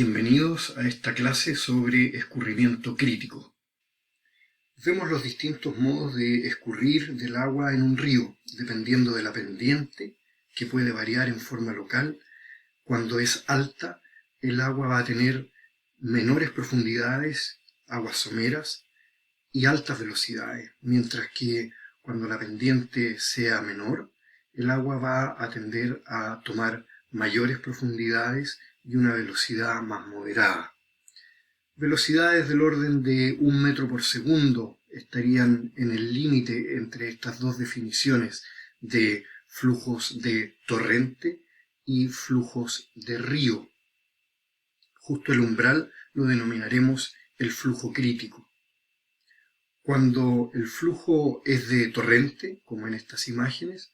Bienvenidos a esta clase sobre escurrimiento crítico. Vemos los distintos modos de escurrir del agua en un río, dependiendo de la pendiente, que puede variar en forma local. Cuando es alta, el agua va a tener menores profundidades, aguas someras y altas velocidades, mientras que cuando la pendiente sea menor, el agua va a tender a tomar mayores profundidades y una velocidad más moderada. Velocidades del orden de 1 metro por segundo estarían en el límite entre estas dos definiciones de flujos de torrente y flujos de río. Justo el umbral lo denominaremos el flujo crítico. Cuando el flujo es de torrente, como en estas imágenes,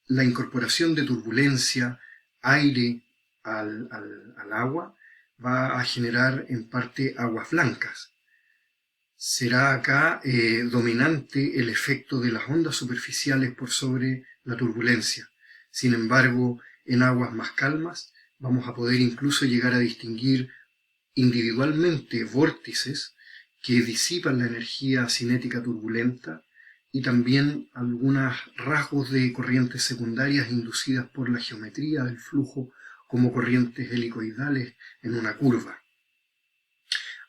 la incorporación de turbulencia, aire al agua, va a generar en parte aguas blancas. Será acá dominante el efecto de las ondas superficiales por sobre la turbulencia. Sin embargo, en aguas más calmas vamos a poder incluso llegar a distinguir individualmente vórtices que disipan la energía cinética turbulenta y también algunos rasgos de corrientes secundarias inducidas por la geometría del flujo como corrientes helicoidales en una curva.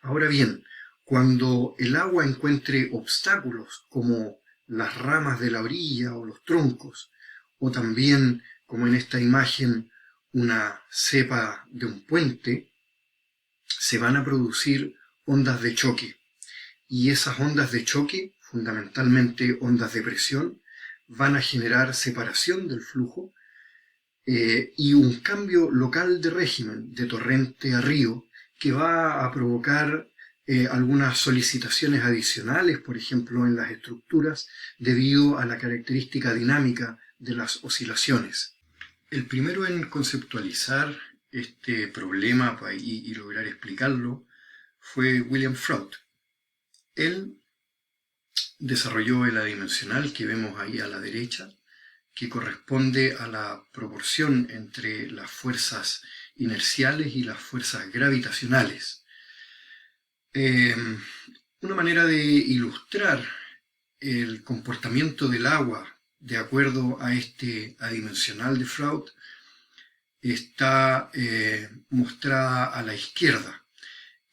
Ahora bien, cuando el agua encuentre obstáculos como las ramas de la orilla o los troncos, o también, como en esta imagen, una cepa de un puente, se van a producir ondas de choque. Y esas ondas de choque, fundamentalmente ondas de presión, van a generar separación del flujo y un cambio local de régimen, de torrente a río, que va a provocar algunas solicitaciones adicionales, por ejemplo, en las estructuras, debido a la característica dinámica de las oscilaciones. El primero en conceptualizar este problema y lograr explicarlo fue William Froude. Él desarrolló el adimensional que vemos ahí a la derecha, que corresponde a la proporción entre las fuerzas inerciales y las fuerzas gravitacionales. Una manera de ilustrar el comportamiento del agua de acuerdo a este adimensional de Froude está mostrada a la izquierda.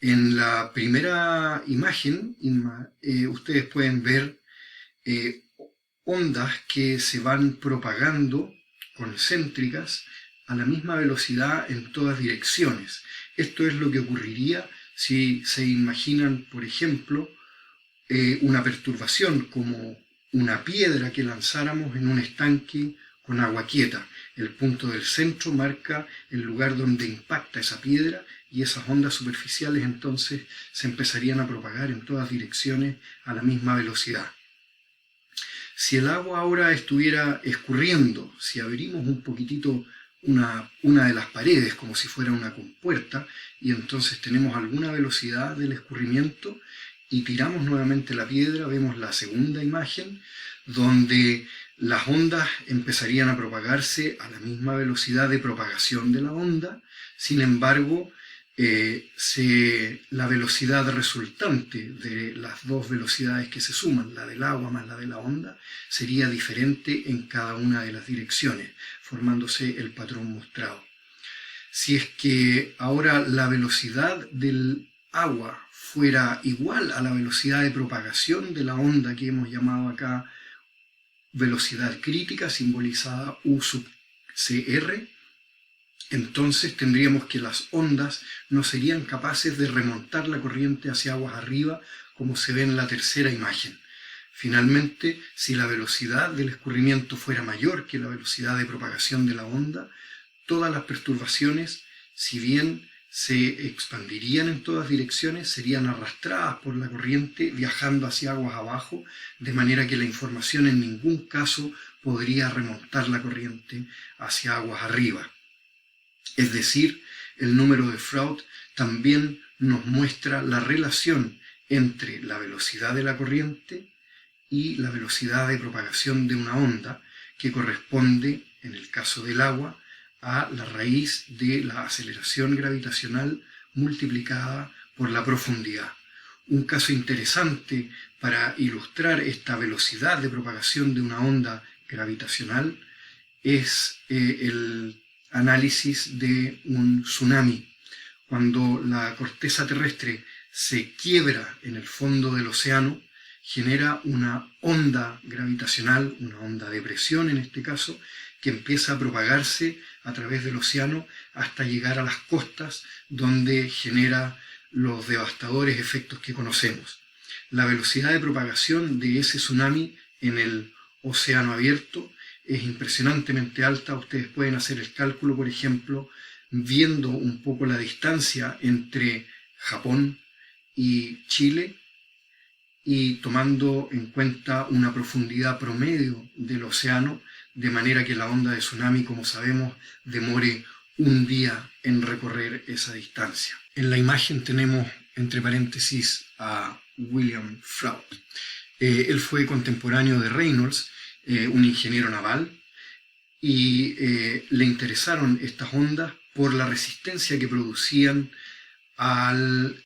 En la primera imagen ustedes pueden ver ondas que se van propagando concéntricas a la misma velocidad en todas direcciones. Esto es lo que ocurriría si se imaginan, por ejemplo, una perturbación como una piedra que lanzáramos en un estanque con agua quieta. El punto del centro marca el lugar donde impacta esa piedra y esas ondas superficiales entonces se empezarían a propagar en todas direcciones a la misma velocidad. Si el agua ahora estuviera escurriendo, si abrimos un poquitito una de las paredes como si fuera una compuerta y entonces tenemos alguna velocidad del escurrimiento y tiramos nuevamente la piedra, vemos la segunda imagen donde las ondas empezarían a propagarse a la misma velocidad de propagación de la onda. Sin embargo, la velocidad resultante de las dos velocidades que se suman, la del agua más la de la onda, sería diferente en cada una de las direcciones, formándose el patrón mostrado. Si es que ahora la velocidad del agua fuera igual a la velocidad de propagación de la onda que hemos llamado acá velocidad crítica, simbolizada U sub CR, entonces tendríamos que las ondas no serían capaces de remontar la corriente hacia aguas arriba, como se ve en la tercera imagen. Finalmente, si la velocidad del escurrimiento fuera mayor que la velocidad de propagación de la onda, todas las perturbaciones, si bien se expandirían en todas direcciones, serían arrastradas por la corriente viajando hacia aguas abajo, de manera que la información en ningún caso podría remontar la corriente hacia aguas arriba. Es decir, el número de Froude también nos muestra la relación entre la velocidad de la corriente y la velocidad de propagación de una onda, que corresponde, en el caso del agua, a la raíz de la aceleración gravitacional multiplicada por la profundidad. Un caso interesante para ilustrar esta velocidad de propagación de una onda gravitacional es el análisis de un tsunami. Cuando la corteza terrestre se quiebra en el fondo del océano, genera una onda gravitacional, una onda de presión en este caso, que empieza a propagarse a través del océano hasta llegar a las costas, donde genera los devastadores efectos que conocemos. La velocidad de propagación de ese tsunami en el océano abierto es impresionantemente alta. Ustedes pueden hacer el cálculo, por ejemplo, viendo un poco la distancia entre Japón y Chile y tomando en cuenta una profundidad promedio del océano, de manera que la onda de tsunami, como sabemos, demore un día en recorrer esa distancia. En la imagen tenemos, entre paréntesis, a William Froude. Él fue contemporáneo de Reynolds, un ingeniero naval, y le interesaron estas ondas por la resistencia que producían al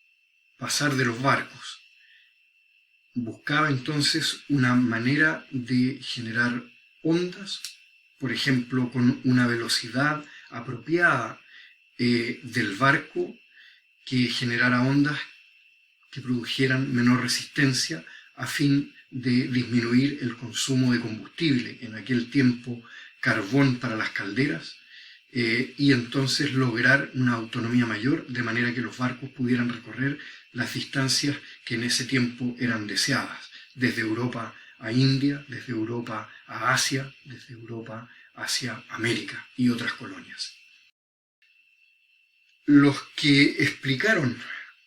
pasar de los barcos. Buscaba entonces una manera de generar ondas, por ejemplo, con una velocidad apropiada del barco, que generara ondas que produjeran menor resistencia a fin de disminuir el consumo de combustible, en aquel tiempo carbón para las calderas, y entonces lograr una autonomía mayor, de manera que los barcos pudieran recorrer las distancias que en ese tiempo eran deseadas, desde Europa a India, desde Europa a Asia, desde Europa hacia América y otras colonias. Los que explicaron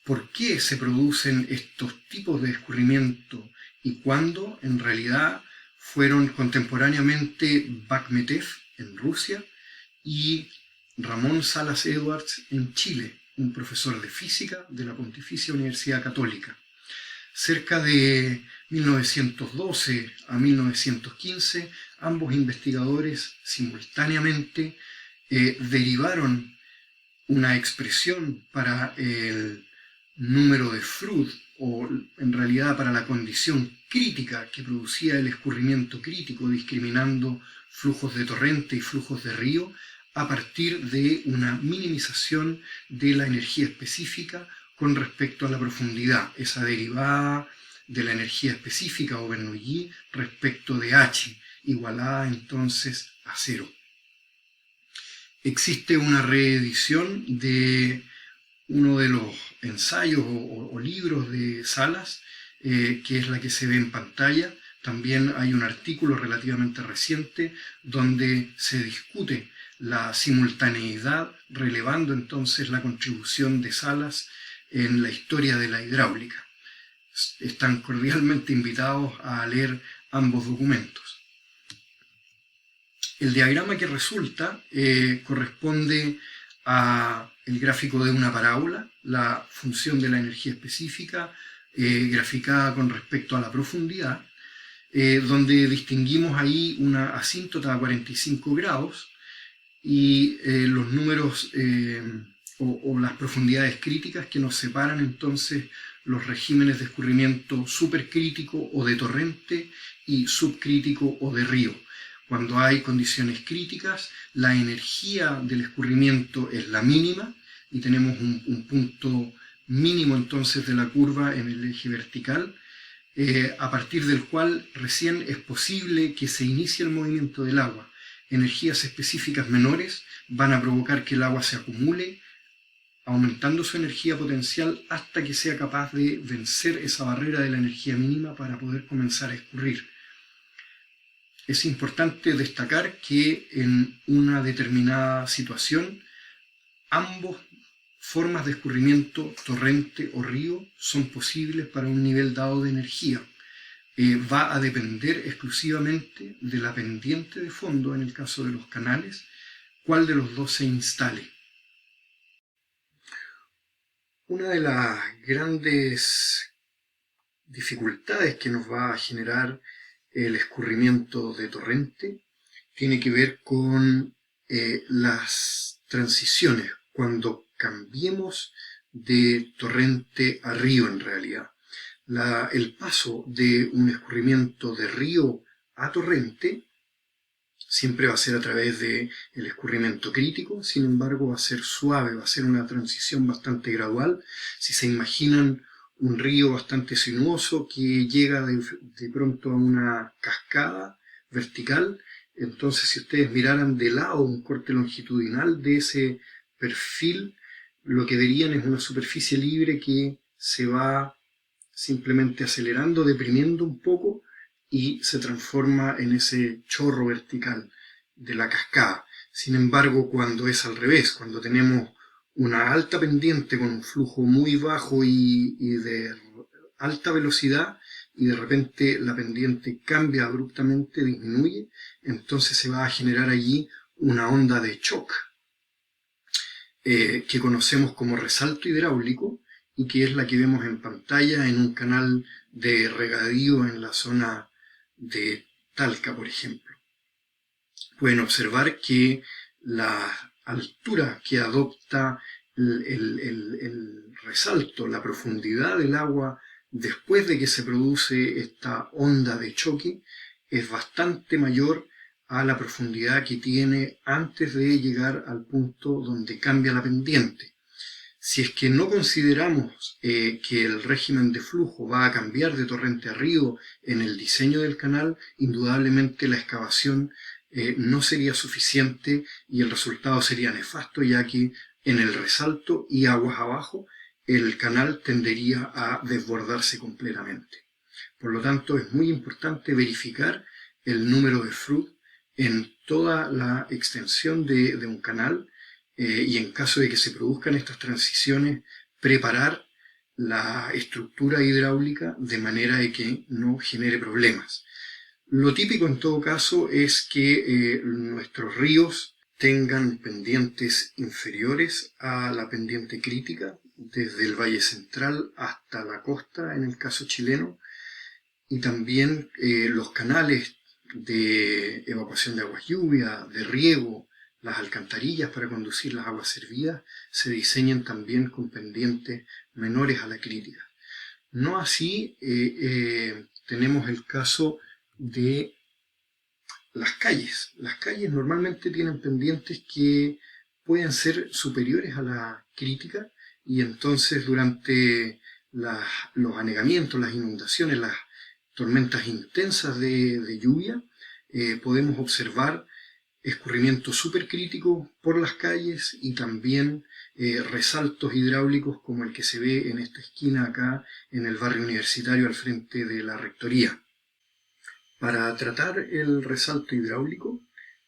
por qué se producen estos tipos de escurrimiento y cuándo, en realidad, fueron contemporáneamente Bakhmetev en Rusia y Ramón Salas Edwards en Chile, un profesor de física de la Pontificia Universidad Católica. Cerca de 1912 a 1915, ambos investigadores simultáneamente derivaron una expresión para el número de Froude, o en realidad para la condición crítica que producía el escurrimiento crítico, discriminando flujos de torrente y flujos de río, a partir de una minimización de la energía específica con respecto a la profundidad, esa derivada de la energía específica o Bernoulli respecto de H, igualada entonces a cero. Existe una reedición de uno de los ensayos o libros de Salas, que es la que se ve en pantalla. También hay un artículo relativamente reciente donde se discute la simultaneidad, relevando entonces la contribución de Salas en la historia de la hidráulica. Están cordialmente invitados a leer ambos documentos. El diagrama que resulta corresponde a el gráfico de una parábola, la función de la energía específica graficada con respecto a la profundidad, donde distinguimos ahí una asíntota a 45 grados y los números o las profundidades críticas que nos separan entonces los regímenes de escurrimiento supercrítico o de torrente y subcrítico o de río. Cuando hay condiciones críticas, la energía del escurrimiento es la mínima y tenemos un punto mínimo entonces de la curva en el eje vertical, a partir del cual recién es posible que se inicie el movimiento del agua. Energías específicas menores van a provocar que el agua se acumule, aumentando su energía potencial hasta que sea capaz de vencer esa barrera de la energía mínima para poder comenzar a escurrir. Es importante destacar que en una determinada situación, ambas formas de escurrimiento, torrente o río, son posibles para un nivel dado de energía. Va a depender exclusivamente de la pendiente de fondo, en el caso de los canales, cuál de los dos se instale. Una de las grandes dificultades que nos va a generar el escurrimiento de torrente tiene que ver con las transiciones. Cuando cambiemos de torrente a río en realidad. El paso de un escurrimiento de río a torrente siempre va a ser a través del escurrimiento crítico, sin embargo va a ser suave, va a ser una transición bastante gradual. Si se imaginan un río bastante sinuoso que llega de pronto a una cascada vertical, entonces si ustedes miraran de lado un corte longitudinal de ese perfil, lo que verían es una superficie libre que se va simplemente acelerando, deprimiendo un poco y se transforma en ese chorro vertical de la cascada. Sin embargo, cuando es al revés, cuando tenemos una alta pendiente con un flujo muy bajo y de alta velocidad y de repente la pendiente cambia abruptamente, disminuye, entonces se va a generar allí una onda de shock que conocemos como resalto hidráulico y que es la que vemos en pantalla en un canal de regadío en la zona de Talca, por ejemplo. Pueden observar que la altura que adopta el resalto, la profundidad del agua después de que se produce esta onda de choque es bastante mayor a la profundidad que tiene antes de llegar al punto donde cambia la pendiente. Si es que no consideramos que el régimen de flujo va a cambiar de torrente a río en el diseño del canal, indudablemente la excavación no sería suficiente y el resultado sería nefasto, ya que en el resalto y aguas abajo el canal tendería a desbordarse completamente. Por lo tanto, es muy importante verificar el número de Froude en toda la extensión de un canal y en caso de que se produzcan estas transiciones, preparar la estructura hidráulica de manera de que no genere problemas. Lo típico en todo caso es que nuestros ríos tengan pendientes inferiores a la pendiente crítica, desde el Valle Central hasta la costa, en el caso chileno, y también los canales de evacuación de aguas lluvia, de riego, las alcantarillas para conducir las aguas servidas, se diseñan también con pendientes menores a la crítica. No así tenemos el caso de las calles. Las calles normalmente tienen pendientes que pueden ser superiores a la crítica y entonces durante los anegamientos, las inundaciones, las tormentas intensas de lluvia, podemos observar escurrimientos supercríticos por las calles y también resaltos hidráulicos como el que se ve en esta esquina acá en el barrio universitario al frente de la rectoría. Para tratar el resalto hidráulico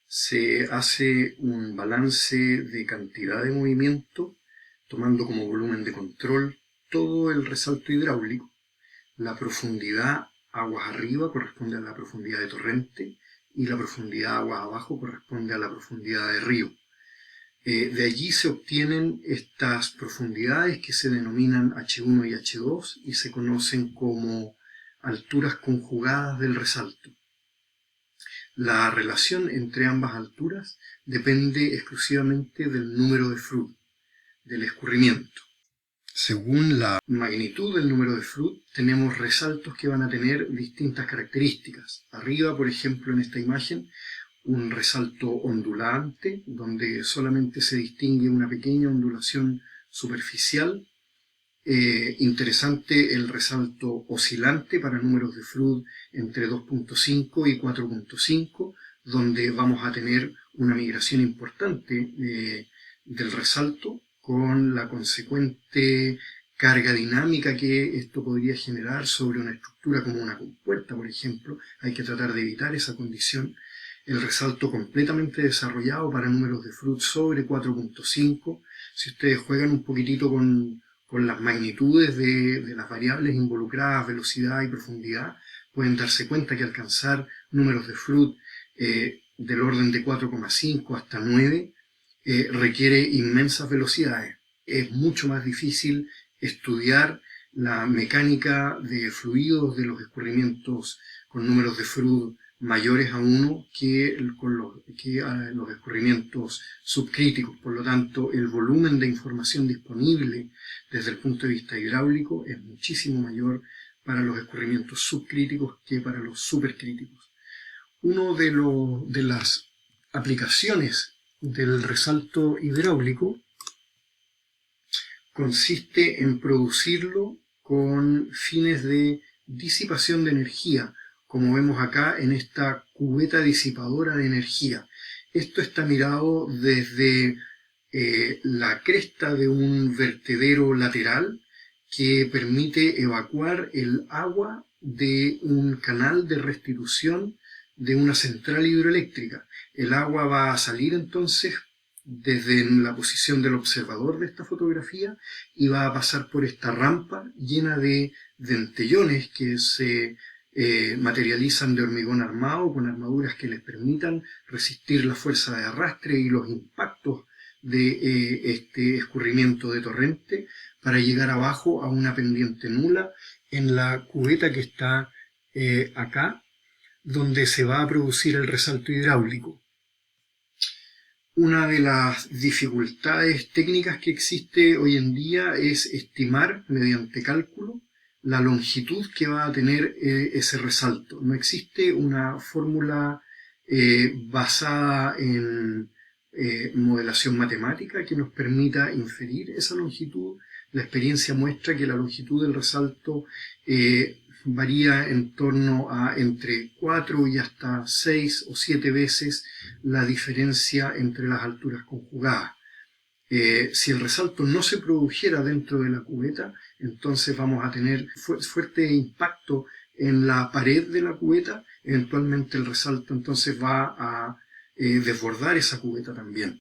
se hace un balance de cantidad de movimiento tomando como volumen de control todo el resalto hidráulico. La profundidad aguas arriba corresponde a la profundidad de torrente y la profundidad aguas abajo corresponde a la profundidad de río. De allí se obtienen estas profundidades que se denominan H1 y H2 y se conocen como alturas conjugadas del resalto. La relación entre ambas alturas depende exclusivamente del número de Froude, del escurrimiento. Según la magnitud del número de Froude, tenemos resaltos que van a tener distintas características. Arriba, por ejemplo, en esta imagen, un resalto ondulante, donde solamente se distingue una pequeña ondulación superficial. Interesante el resalto oscilante para números de Froude entre 2.5 y 4.5, donde vamos a tener una migración importante del resalto, con la consecuente carga dinámica que esto podría generar sobre una estructura como una compuerta, por ejemplo. Hay que tratar de evitar esa condición. El resalto completamente desarrollado para números de Froude sobre 4.5. Si ustedes juegan un poquitito con las magnitudes de las variables involucradas, velocidad y profundidad, pueden darse cuenta que alcanzar números de Froude del orden de 4,5 hasta 9 requiere inmensas velocidades. Es mucho más difícil estudiar la mecánica de fluidos de los escurrimientos con números de Froude mayores a 1 que los escurrimientos subcríticos. Por lo tanto, el volumen de información disponible desde el punto de vista hidráulico es muchísimo mayor para los escurrimientos subcríticos que para los supercríticos. Una de las aplicaciones del resalto hidráulico consiste en producirlo con fines de disipación de energía, como vemos acá en esta cubeta disipadora de energía. Esto está mirado desde la cresta de un vertedero lateral que permite evacuar el agua de un canal de restitución de una central hidroeléctrica. El agua va a salir entonces desde la posición del observador de esta fotografía y va a pasar por esta rampa llena de dentellones que se materializan de hormigón armado con armaduras que les permitan resistir la fuerza de arrastre y los impactos de este escurrimiento de torrente para llegar abajo a una pendiente nula en la cubeta que está acá, donde se va a producir el resalto hidráulico. Una de las dificultades técnicas que existe hoy en día es estimar mediante cálculo la longitud que va a tener ese resalto. No existe una fórmula basada en modelación matemática que nos permita inferir esa longitud. La experiencia muestra que la longitud del resalto varía en torno a entre 4 y hasta 6 o 7 veces la diferencia entre las alturas conjugadas. Si el resalto no se produjera dentro de la cubeta, entonces vamos a tener fuerte impacto en la pared de la cubeta. Eventualmente el resalto entonces va a desbordar esa cubeta también.